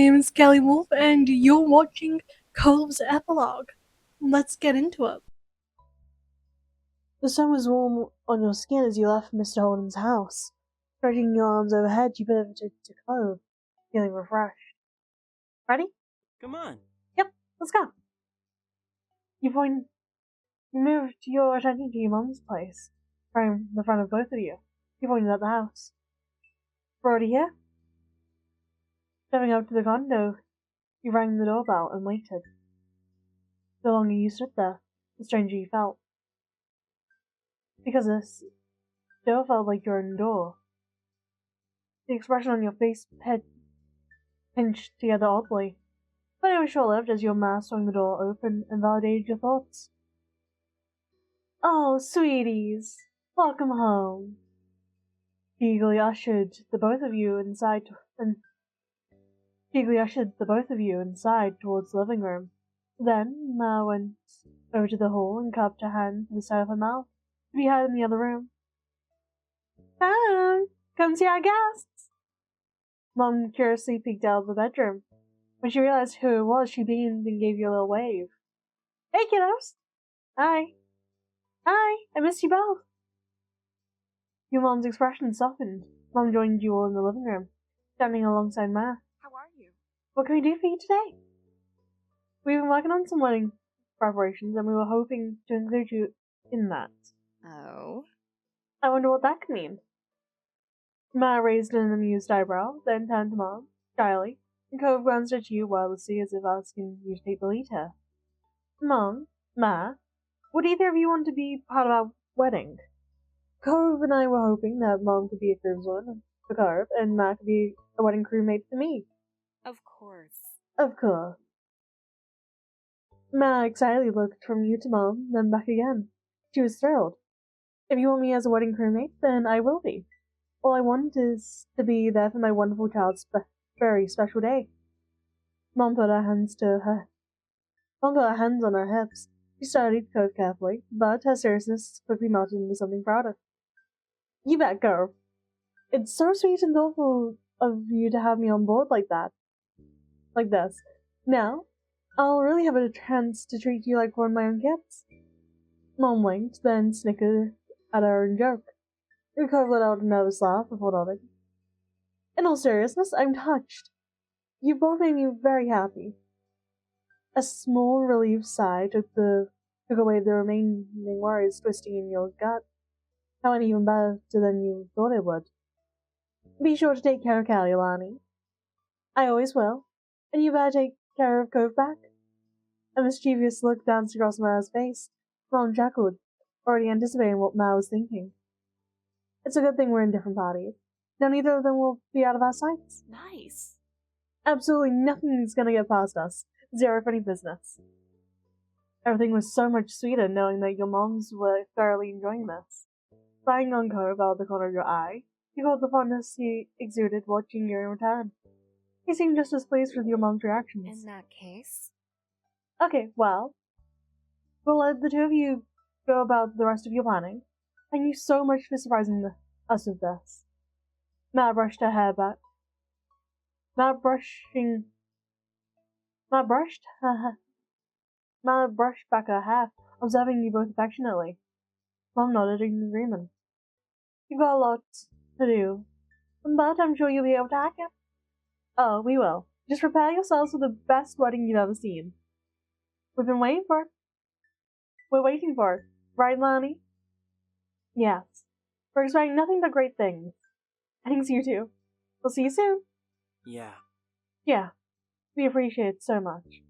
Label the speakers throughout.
Speaker 1: name is Kelly Wolf, and you're watching Cove's Epilogue. Let's get into it.
Speaker 2: The sun was warm on your skin as you left Mr. Holden's house. Stretching your arms overhead, you pivoted to Cove, feeling refreshed. Ready?
Speaker 3: Come on.
Speaker 2: Yep, let's go. You moved your attention to your mom's place, right in the front of both of you. You pointed at the house. We're already here? Stepping up to the condo, you rang the doorbell and waited. The longer you stood there, the stranger you felt. Because this still felt like your own door. The expression on your face pinched together oddly, but it was short-lived as your ma swung the door open and validated your thoughts. Oh, sweeties, welcome home. She eagerly ushered the both of you inside towards the living room. Then Ma went over to the hall and cupped her hand to the side of her mouth to be heard in the other room. Come see our guests. Mom curiously peeked out of the bedroom. When she realized who it was, she beamed and gave you a little wave. Hey, kiddos. Hi, I missed you both. Your mom's expression softened. Mom joined you all in the living room, standing alongside Ma.
Speaker 4: How are you?
Speaker 2: What can we do for you today? We've been working on some wedding preparations, and we were hoping to include you in that.
Speaker 4: Oh?
Speaker 2: I wonder what that could mean. Ma raised an amused eyebrow, then turned to Mom, shyly, and Cove glanced at you wildly as if asking you to take the lead here. Mom, Ma, would either of you want to be part of our wedding? Cove and I were hoping that Mom could be a groomswoman for Cove, and Ma could be a wedding crewmate for me.
Speaker 4: Of course.
Speaker 2: Of course. Ma excitedly looked from you to Mom, then back again. She was thrilled. If you want me as a wedding crewmate, then I will be. All I want is to be there for my wonderful child's very special day. Mom put her hands on her hips. She studied Cove carefully, but her seriousness quickly melted into something prouder. You bet, girl. It's so sweet and thoughtful of you to have me on board like that. Like this. Now, I'll really have a chance to treat you like one of my own kids. Mom winked, then snickered at her own joke. Cove let out a nervous laugh before nodding. In all seriousness, I'm touched. You both made me very happy. A small relieved sigh took away the remaining worries twisting in your gut. That went even better than you thought it would. Be sure to take care of Callie, Lani. I always will. And you better take care of Cove back. A mischievous look danced across Ma's face. Mom chuckled, already anticipating what Ma was thinking. It's a good thing we're in different parties. Now neither of them will be out of our sights.
Speaker 4: Nice.
Speaker 2: Absolutely nothing's gonna get past us. Zero funny business. Everything was so much sweeter knowing that your moms were thoroughly enjoying this. Spying on Cove out of the corner of your eye, you felt the fondness he exuded watching you in return. He seemed just as pleased with your mom's reactions.
Speaker 4: In that case?
Speaker 2: Okay, well, we'll let the two of you go about the rest of your planning. Thank you so much for surprising us with this. Ma brushed her hair back. Ma brushed back her hair, observing you both affectionately. Mom nodded in agreement. You've got a lot to do, but I'm sure you'll be able to hack it. Oh, we will. Just prepare yourselves for the best wedding you've ever seen. We've been waiting for it. We're waiting for it. Right, Lani? Yes. We're expecting nothing but great things. Thanks, you two. We'll see you soon.
Speaker 3: Yeah.
Speaker 2: Yeah. We appreciate it so much.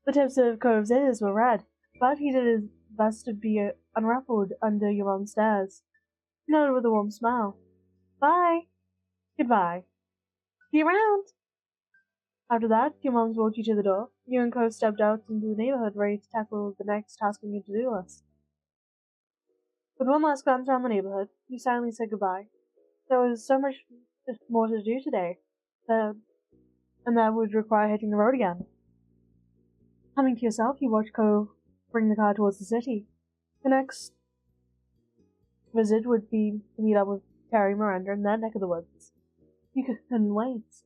Speaker 2: The tips of Cove's ears were red, but he did his best to be unruffled under your mom's stares. He nodded with a warm smile. Bye. Goodbye. See you around. After that, your moms walked you to the door. You and Cove stepped out into the neighborhood ready to tackle the next task on your to-do list. With one last glance around the neighborhood, you silently said goodbye. There was so much more to do today, and that would require hitting the road again. Coming to yourself, you watched Cove bring the car towards the city. The next visit would be to meet up with Terry Miranda in their neck of the woods. you couldn't wait.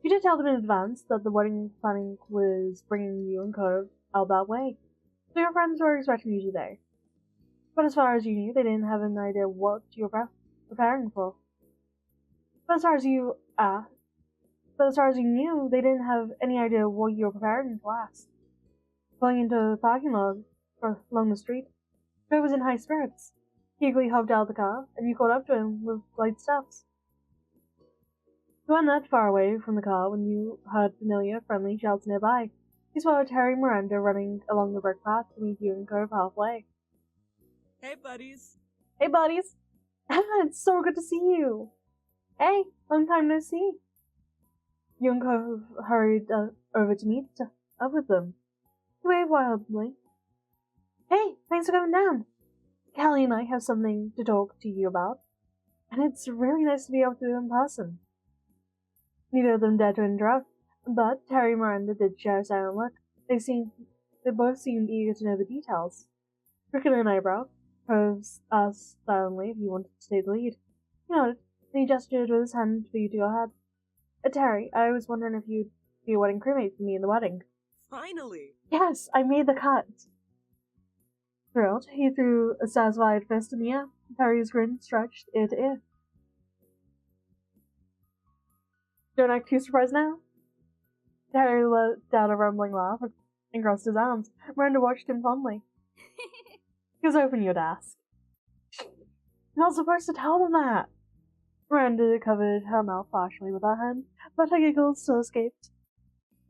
Speaker 2: You did tell them in advance that the wedding planning was bringing you and Cove out that way, so your friends were expecting you today. But as far as you knew, they didn't have an idea what you were preparing for. But as far as you knew, they didn't have any idea what you were preparing to last. Pulling into the parking lot along the street, Cove was in high spirits. He eagerly hopped out of the car, and you caught up to him with light steps. You weren't that far away from the car when you heard familiar, friendly shouts nearby. You spotted Terry and Miranda running along the brick path to meet you and Cove halfway.
Speaker 3: Hey, buddies.
Speaker 2: Hey, buddies! It's so good to see you! Hey, long time no see. You and Cove hurried over to meet up with them. You waved wildly. Hey, thanks for coming down. Callie and I have something to talk to you about, and it's really nice to be able to do it in person. Neither of them dared to interrupt, but Terry and Miranda did share a silent look. They both seemed eager to know the details. Cricking an eyebrow, Cove asked silently if you wanted to take the lead. He nodded, and he gestured with his hand for you to go ahead. Terry, I was wondering if you'd be a wedding crewmate for me in the wedding.
Speaker 3: Finally.
Speaker 2: Yes, I made the cut. Thrilled, he threw a satisfied fist in the air. Terry's grin stretched ear to ear. Don't act too surprised now. Terry let out a rumbling laugh and crossed his arms. Miranda watched him fondly. He was hoping you'd ask. You're not supposed to tell them that. Miranda covered her mouth partially with her hand, but her giggles still escaped.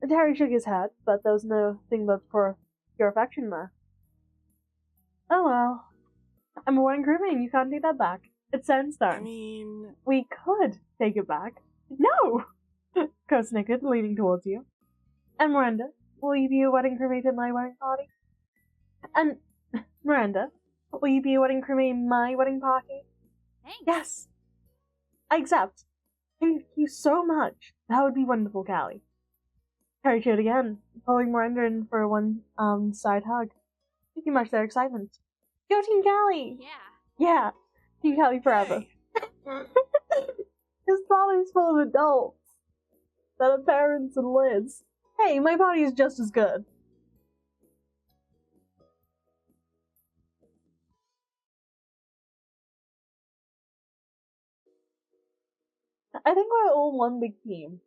Speaker 2: Terry shook his head, but there was nothing but pure affection there. Oh well. I'm a wedding crewmate and you can't take that back. It's set in stone.
Speaker 3: I mean...
Speaker 2: We could take it back. No! Cove snickered, leaning towards you. And Miranda, will you be a wedding crewmate at my wedding party? And Miranda, will you be a wedding crewmate at my wedding party?
Speaker 4: Thanks.
Speaker 2: Yes! I accept. Thank you so much. That would be wonderful, Callie. Harry cheered again, pulling Miranda in for one side hug. You matched their excitement. Go Team Callie!
Speaker 4: Yeah.
Speaker 2: Yeah, Team Callie forever.
Speaker 3: Hey.
Speaker 2: His party's full of adults that are parents and Liz. Hey, my party is just as good. I think we're all one big team.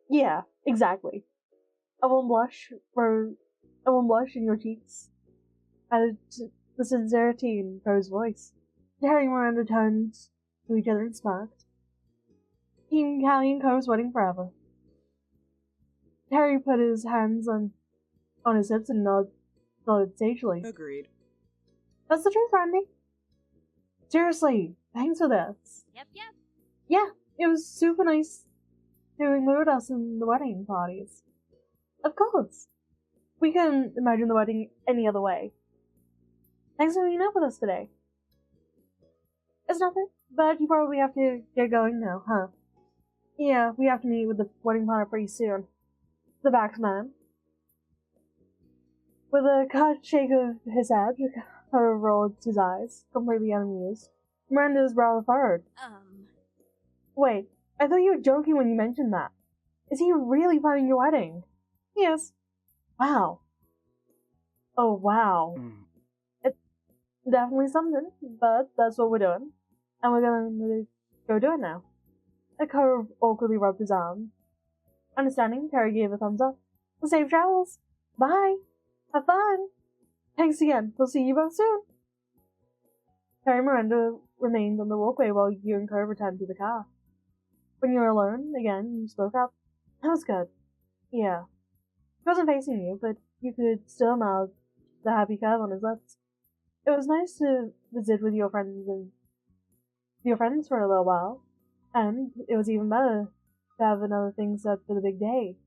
Speaker 2: Yeah, exactly. A warm blush in your cheeks added to the sincerity in Cove's voice. Harry and Miranda turned to each other and smirked. Team Callie and Cove's wedding forever. Harry put his hands on his hips and nodded sagely.
Speaker 3: Agreed.
Speaker 2: That's the truth, Randy. Seriously, thanks for this.
Speaker 4: Yep.
Speaker 2: Yeah, it was super nice to include us in the wedding parties. Of course. We couldn't imagine the wedding any other way. Thanks for meeting up with us today. It's nothing, but you probably have to get going now, huh? Yeah, we have to meet with the wedding planner pretty soon. The back man. With a cut shake of his head, Cove rolled his eyes, completely unamused. Miranda's brow furrowed. Wait, I thought you were joking when you mentioned that. Is he really planning your wedding? Yes. Wow. Oh, wow. It's definitely something, but that's what we're doing. And we're gonna go do it now. Cove awkwardly rubbed his arm. Understanding, Terry gave a thumbs up. Safe travels. Bye. Have fun. Thanks again. We'll see you both soon. Terry and Miranda remained on the walkway while you and Cove returned to the car. When you were alone again, you spoke up. That was good. Yeah. He wasn't facing you, but you could still mouth the happy curve on his lips. It was nice to visit with your friends for a little while, and it was even better to have another thing set for the big day.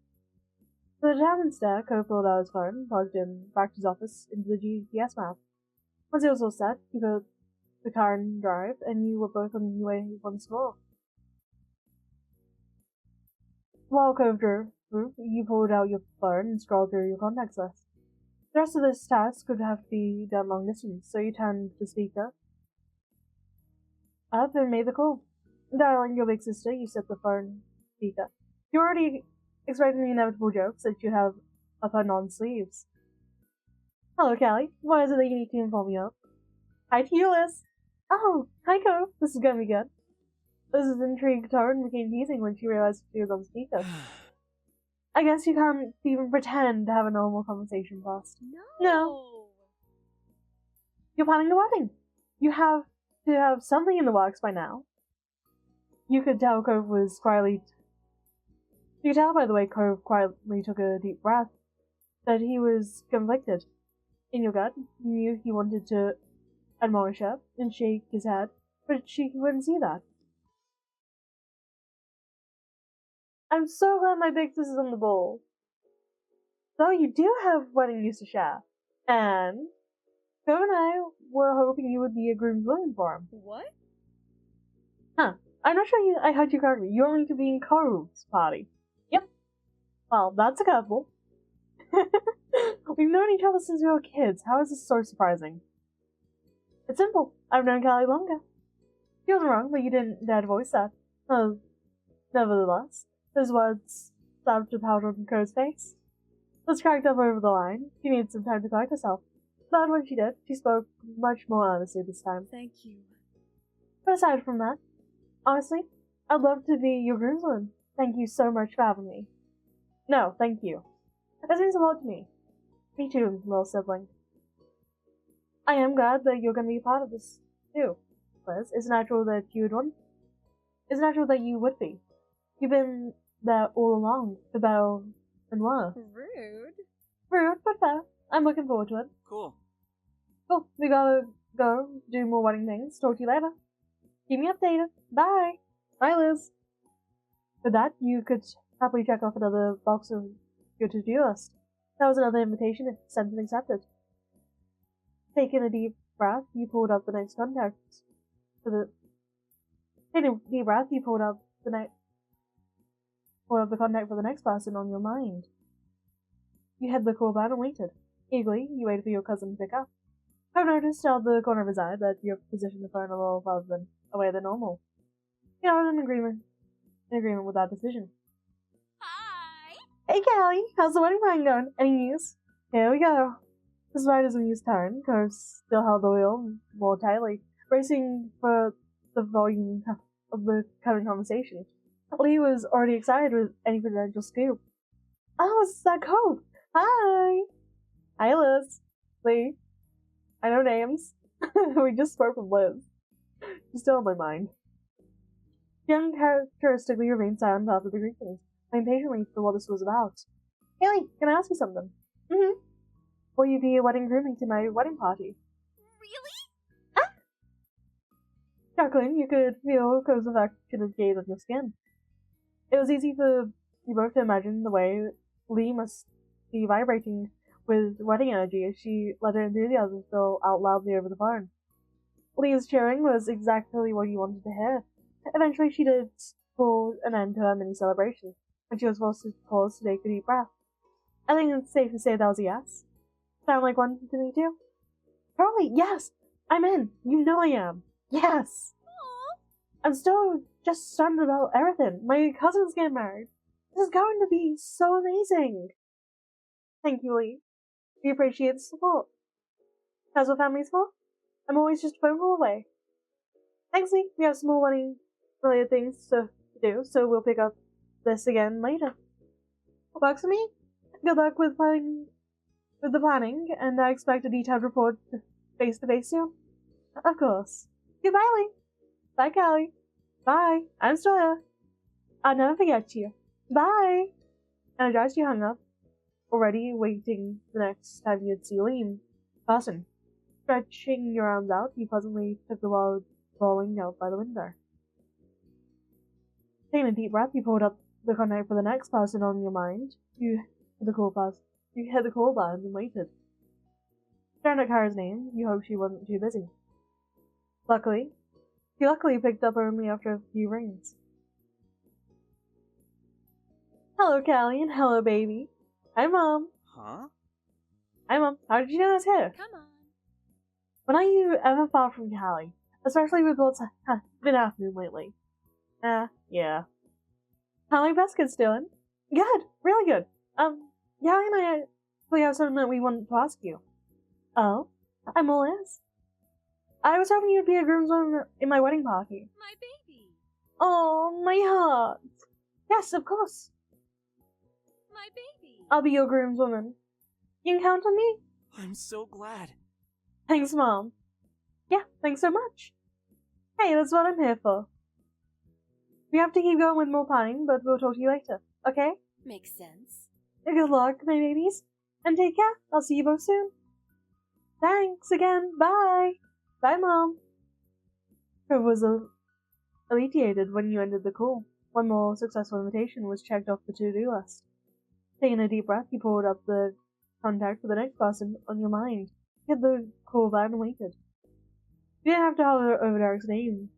Speaker 2: For the determined stare, Cove pulled out his phone, plugged in, back to his office, into the GPS map. Once it was all set, he put the car in drive, and you were both on your way once more. While Cove drove, you pulled out your phone and scrolled through your contacts list. The rest of this task would have to be done long distance, so you turned the speaker up and made the call. Darling, your big sister, you said the phone speaker. You're already expecting the inevitable jokes that you have up her non-sleeves. Hello, Callie. What is it that you need to inform me of? Hi to you, Liz. Oh, hi, Co. This is gonna be good. Liz's intrigued tone became teasing when she realized she was on speaker. I guess you can't even pretend to have a normal conversation first. No. You're planning a wedding. You have to have something in the works by now. You could tell Cove was quietly. You could tell by the way Cove quietly took a deep breath that he was conflicted. In your gut, you knew he wanted to admonish her and shake his head, but she wouldn't see that. I'm so glad my big sis is on the ball. So you do have wedding news to share, and Cove and I were hoping you would be a groom's groom for him.
Speaker 4: What?
Speaker 2: I'm not sure I heard you correctly. You're going to be in Cove's party. Yep. Well, that's a couple. We've known each other since we were kids. How is this so surprising? It's simple. I've known Callie longer. You wasn't wrong, but you didn't dare to voice that. Nevertheless, those words slapped a powder on Cove's face. Liz cracked up over the line. She needed some time to collect herself. But when she did, she spoke much more honestly this time.
Speaker 4: Thank you.
Speaker 2: But aside from that, honestly, I'd love to be your groomsman. Thank you so much for having me. No, thank you. That means a lot to me. Me too, little sibling. I am glad that you're going to be a part of this, too, Liz. It's natural that you would want. It's natural that you would be. You've been there all along, for better and worse.
Speaker 4: Rude.
Speaker 2: Rude, but fair. I'm looking forward to it.
Speaker 3: Cool.
Speaker 2: Cool. We gotta go do more wedding things. Talk to you later. Keep me updated. Bye. Bye, Liz. With that, you could happily check off another box of your to-do list. That was another invitation sent and accepted. Taking a deep breath, you pulled up the next contact for the. Taking a deep breath, you pulled up the contact for the next person on your mind. You had the call button and waited. Eagerly, you waited for your cousin to pick up. I've noticed out the corner of his eye that you have positioned the phone a little away than normal. You are in agreement with that decision.
Speaker 4: Hi.
Speaker 2: Hey, Callie, how's the wedding plan going? Any news? Here we go. Despite his amused tone, Cove still held the wheel more tightly, bracing for the volume of the coming conversation. Lee was already excited with any potential scoop. Oh, it's that Cove! Hi! Hi, Liz. Lee. I know names. We just spoke with Liz. She's still on my mind. She uncharacteristically remained silent after the greetings, waiting patiently for what this was about. Haley, can I ask you something? Mm-hmm. Will you be a wedding grooming to my wedding party?
Speaker 4: Really?
Speaker 2: Ah! Jacqueline, you could feel Cove's affectionate gaze on your skin. It was easy for you both to imagine the way Lee must be vibrating with wedding energy as she let her enthusiasm spill out loudly over the phone. Lee's cheering was exactly what you wanted to hear. Eventually, she did pull an end to her mini celebration, when she was forced to pause to take a deep breath. I think it's safe to say that was a yes. Sound like one to me too? Totally, yes! I'm in! You know I am! Yes!
Speaker 4: Aww.
Speaker 2: I'm still just stunned about everything. My cousin's getting married. This is going to be so amazing! Thank you, Lee. We appreciate the support. How's your family's for? I'm always just a phone call away. Thanks, Lee. We have some more wedding-related things to do, so we'll pick up this again later. Works for me. Good luck with the planning, and I expect a detailed report face-to-face soon. Of course. Goodbye, Lee. Bye, Callie. Bye. I'm still here. I'll never forget you. Bye. And as you hung up, already waiting the next time you'd see Lee in person. Stretching your arms out, you pleasantly took the world rolling out by the window. Taking a deep breath, you pulled up the contact for the next person on your mind. You hit the call button and waited. Staring at Kara's name, you hoped she wasn't too busy. She luckily picked up only after a few rings. Hello, Callie, and hello, baby. Hi, Mom.
Speaker 3: Huh?
Speaker 2: Hi, Mom. How did you know I was here?
Speaker 4: Come on.
Speaker 2: When are you ever far from Callie? Especially with what's been happening lately. Yeah. How my basket's doing? Good, really good. Callie and I actually have something that we wanted to ask you. Oh? I'm all ears. I was hoping you'd be a groomswoman in my wedding party.
Speaker 4: My baby.
Speaker 2: Oh, my heart. Yes, of course.
Speaker 4: My baby.
Speaker 2: I'll be your groomswoman. You can count on me?
Speaker 3: I'm so glad.
Speaker 2: Thanks, Mom. Yeah, thanks so much. Hey, that's what I'm here for. We have to keep going with more planning, but we'll talk to you later, okay?
Speaker 4: Makes sense.
Speaker 2: Good luck, my babies. And take care. I'll see you both soon. Thanks again. Bye. Bye, Mom. Cove was alleviated when you ended the call. One more successful invitation was checked off the to-do list. Taking a deep breath, you pulled up the contact for the next person on your mind. You hit the call button and waited. You didn't have to hover over Derek's name.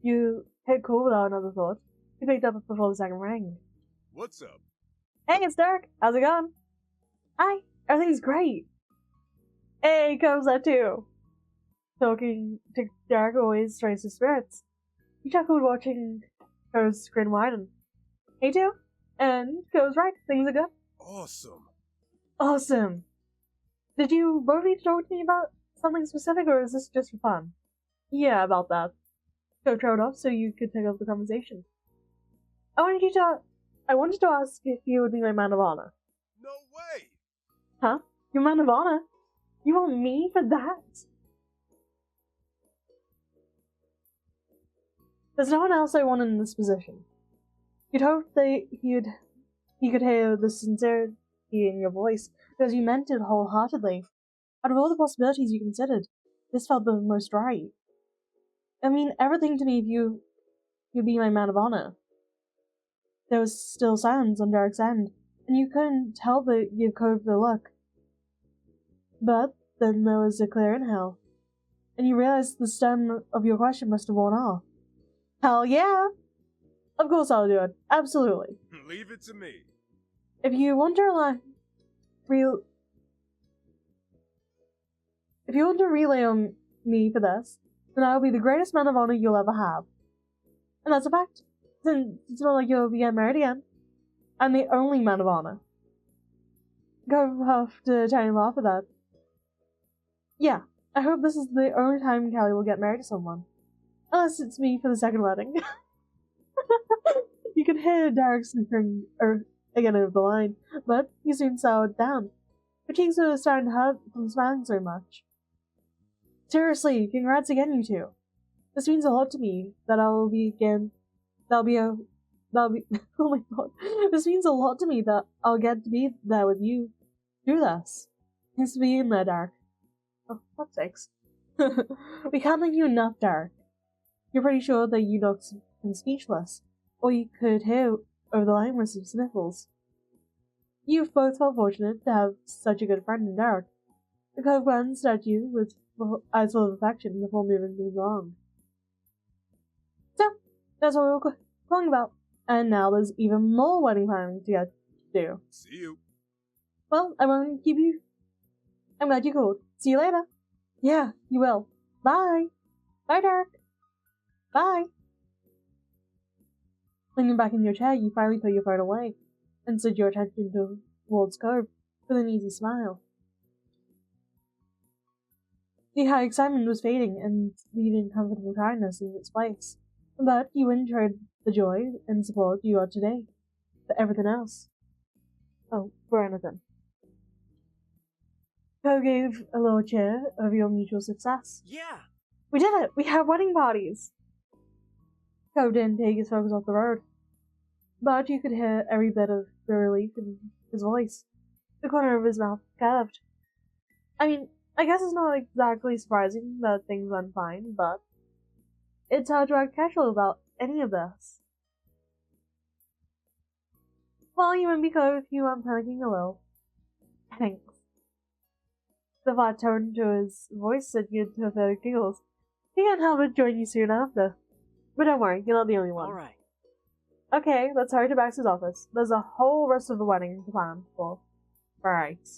Speaker 2: You hit call without another thought. You picked up before the second rang.
Speaker 5: What's up?
Speaker 2: Hey, it's Derek. How's it going? Hi. Everything's great. Hey, comes that too. Talking to Derek always raises his spirits. He chuckled watching Co's grin widen. Hey, too. And Co's right. Things are good.
Speaker 5: Awesome.
Speaker 2: Awesome. Did you both need to talk to me about something specific, or is this just for fun? Yeah, about that. Co trailed off so you could pick up the conversation. I wanted to ask if you would be my man of honor.
Speaker 5: No way.
Speaker 2: Huh? Your man of honor? You want me for that? There's no one else I wanted in this position. You'd hoped that he could hear the sincerity in your voice, because you meant it wholeheartedly. Out of all the possibilities you considered, this felt the most right. I mean, everything to me if you'd be my man of honor. There was still silence on Derek's end, and you couldn't help but give Cove the look. But then there was a clear inhale, and you realized the stem of your question must have worn off. Hell yeah! Of course I'll do it. Absolutely.
Speaker 5: Leave it to me.
Speaker 2: If you want to relay on me for this, then I will be the greatest man of honor you'll ever have. And that's a fact. Since it's not like you'll be getting married again. I'm the only man of honor. Go have to try and laugh at that. Yeah, I hope this is the only time Callie will get married to someone. Unless it's me for the second wedding. You could hear Derek snickering again over the line, but he soon soured down. Her cheeks were starting to hurt from smiling so much. Seriously, congrats again, you two. This means a lot to me that oh my god. This means a lot to me that I'll get to be there with you through this. Thanks for being there, Derek. Oh, fuck's sakes. We can't thank you enough, Derek. You're pretty sure that you looked speechless, or you could hear over the line with some sniffles. You've both felt fortunate to have such a good friend in Derek. The Cove glanced at you with eyes full of affection before moving things along. So, that's what we were calling about. And now there's even more wedding planning to get to do.
Speaker 5: See you.
Speaker 2: Well, I won't keep you. I'm glad you called. See you later. Yeah, you will. Bye. Bye, Derek. Bye. Leaning back in your chair, you finally put your phone away and stood your attention towards Cove with an easy smile. The high excitement was fading and leaving comfortable tiredness in its place, but you wouldn't trade the joy and support you got today for everything else. Oh, for anything. Cove gave a little cheer over your mutual success.
Speaker 3: Yeah.
Speaker 2: We did it! We have wedding parties! Cove didn't take his focus off the road, but you could hear every bit of the relief in his voice. The corner of his mouth curved. I mean, I guess it's not exactly surprising that things went fine, but it's hard to act casual about any of this. Well, you wouldn't be Cove if you weren't panicking a little. Thanks. The flat tone to his voice sent you into pathetic giggles. He can't help but join you soon after. But don't worry, you're not the only one.
Speaker 3: Alright.
Speaker 2: Okay, let's hurry to Baxter's office. There's a whole rest of the wedding to plan for. Right.